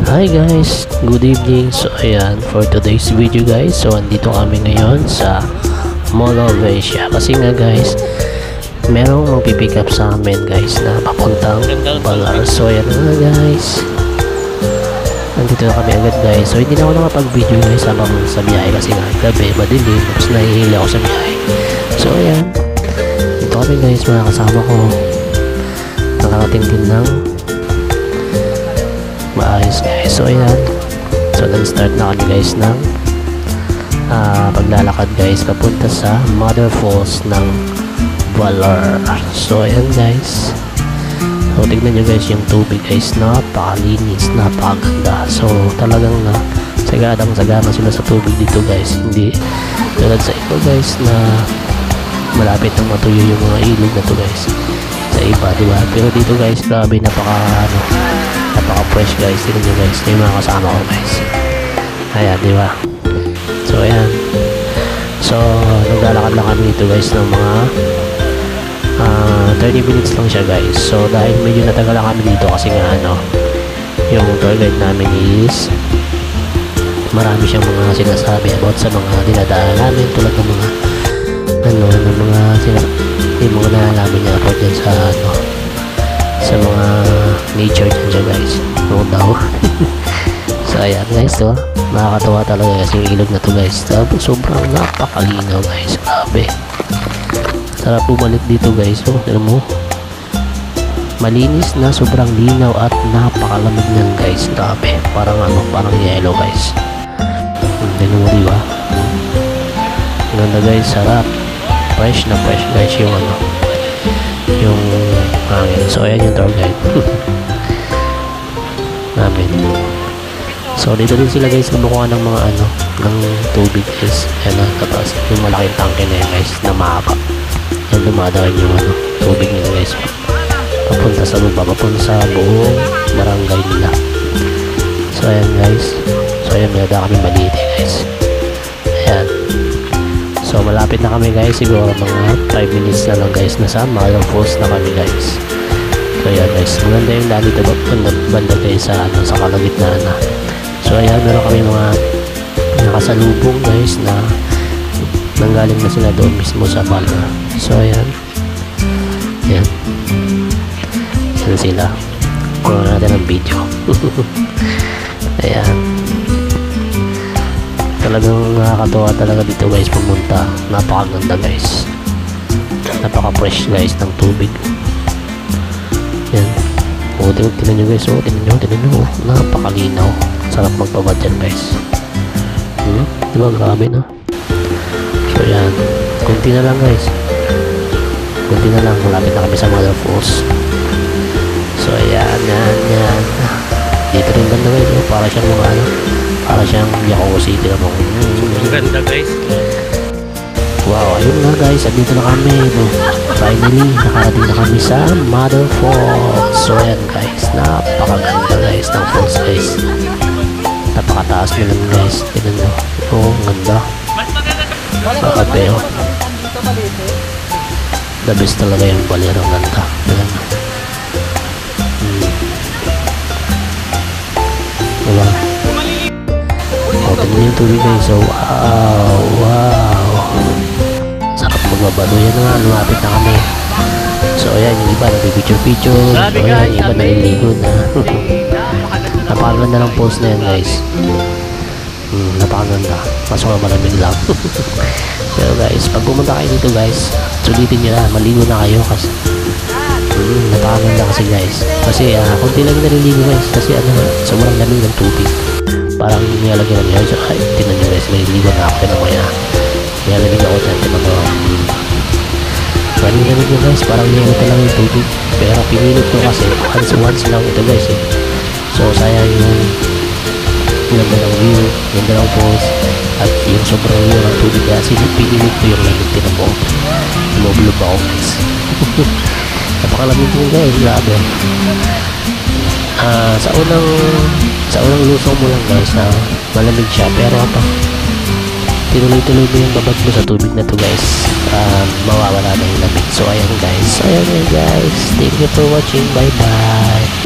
Hi guys, good evening. So ayan, for today's video guys, so andito kami ngayon sa Mall of Asia kasi nga guys, merong magpipick up sa amin guys na papuntang Balar. So ayan nga guys, nandito na kami agad guys. So hindi na ako nakapag-video guys habang sa biyahe kasi nga gabi, madilim, tapos nahihili ako sa biyahe. So ayan, dito kami guys, mga kasama ko, nakarating din ng maayos guys. So ayan, so nag-start na kami guys ng paglalakad guys papunta sa Mother Falls ng Balar. So ayan guys, so tignan nyo guys yung tubig guys, napakalinis, napakaganda. So talagang sagadang-sagana sila sa tubig dito guys, hindi tulad sa iba guys na malapit nang matuyo yung mga ilog na to guys sa iba, diba? Pero dito guys, grabe, napaka-fresh guys. Tignan nyo guys, yung mga kasama ko guys. Ayan, diba? So ayan, so naglalakad lang kami dito guys ng mga 30 minutes lang siya guys. So dahil medyo natagal lang kami dito kasi nga yung tour guide namin is marami siyang mga sinasabi about sa mga dinadaan namin, tulad ng mga yung mga nalalaman niya about dyan sa mga nature dyan siya guys, no daw. So ayan guys, nakakatawa talaga kasi yung ilog na to guys, sobrang napakalinaw guys, grabe, sarap bumalik dito guys. So alam mo, malinis na, sobrang linaw at napakalamig niyan guys, grabe, parang yellow guys. Hindi mo, diba? Ganda guys, sarap, fresh na fresh guys yung yung hangin. So ayan yung tour guide namin. So dito din sila guys nabukuhan ng mga ng tubig guys. Ayan, tapos yung malaking tangke na yun guys na mahaba, yan dumadaan yung tubig nila guys papunta sa baba, papunta sa buong barangay nila. So ayan guys, so ayan, nada kami Malite guys. Ayan, so malapit na kami guys, siguro mga 5 minutes na lang guys, nasa Mother Falls na kami guys. So ayan guys, maganda yung daan dito banda guys sa kalagitnaan na. So ayan, meron kami mga nakasalubong guys na nanggaling na sila doon mismo sa Balar. So ayan, ayan sila, kuha natin ang video. Ayan, talagang nakakatawa talaga dito guys pumunta, napakaganda guys, napaka-fresh guys ng tubig. Yan, tinan nyo guys, tinan nyo, napakalinaw, sarap magpabad dyan guys. Diba, grabe na. So yan, kunti na lang guys, malapit na kami sa Mother Falls. So ayan, yan, dito rin ganda guys, para siyang para siyang jacuzzi, tignan mo. Ang ganda guys. Wow, ayun na guys, andito na kami. Finally, nakarating na kami sa Mother Falls. So ayan guys, napakaganda guys ng falls guys, napakataas nyo lang guys, tignan nyo. Oh, ang ganda, nakakapeo, the best talaga yung Baler, ang ganda. Ayan, diba? Oh, tignan yung tubig guys. So wow, sarap magbabado. Yan na nga, lumapit na kami. So ayan, yung iba nag-picture. So ayan, yung iba naliligo na. Napakaganda ng post na yan guys, napakaganda, kaso nga malamig lang. Pero guys, pag pumunta kayo dito guys, sulitin nyo na, maligo na kayo kasi napakaganda kasi guys. Kasi kunti lang naliligo guys kasi sobrang lamig ng tubig, parang nilalagyan lang yun. So ay, tinan nyo guys, naliligo na ako, tinan mo yan, nilalamig ako dyan, tinan mo. Malamig nyo guys, parang nilalagyan lang yung tubig, pero pinilit ko kasi once lang ito guys So sayang yung ganda ng view, ganda ng falls, at yung sobrang view ng tubig kasi pinilit ko yung lamig, tinan mo, lumublob ako guys. Napakalamig mo guys, grabe. Sa unang lusong mo lang guys, malamig siya, pero kapag tinuloy-tuloy mo yung babad mo sa tubig na to guys, mawawala na yung lamig. So ayan guys, thank you for watching, bye bye.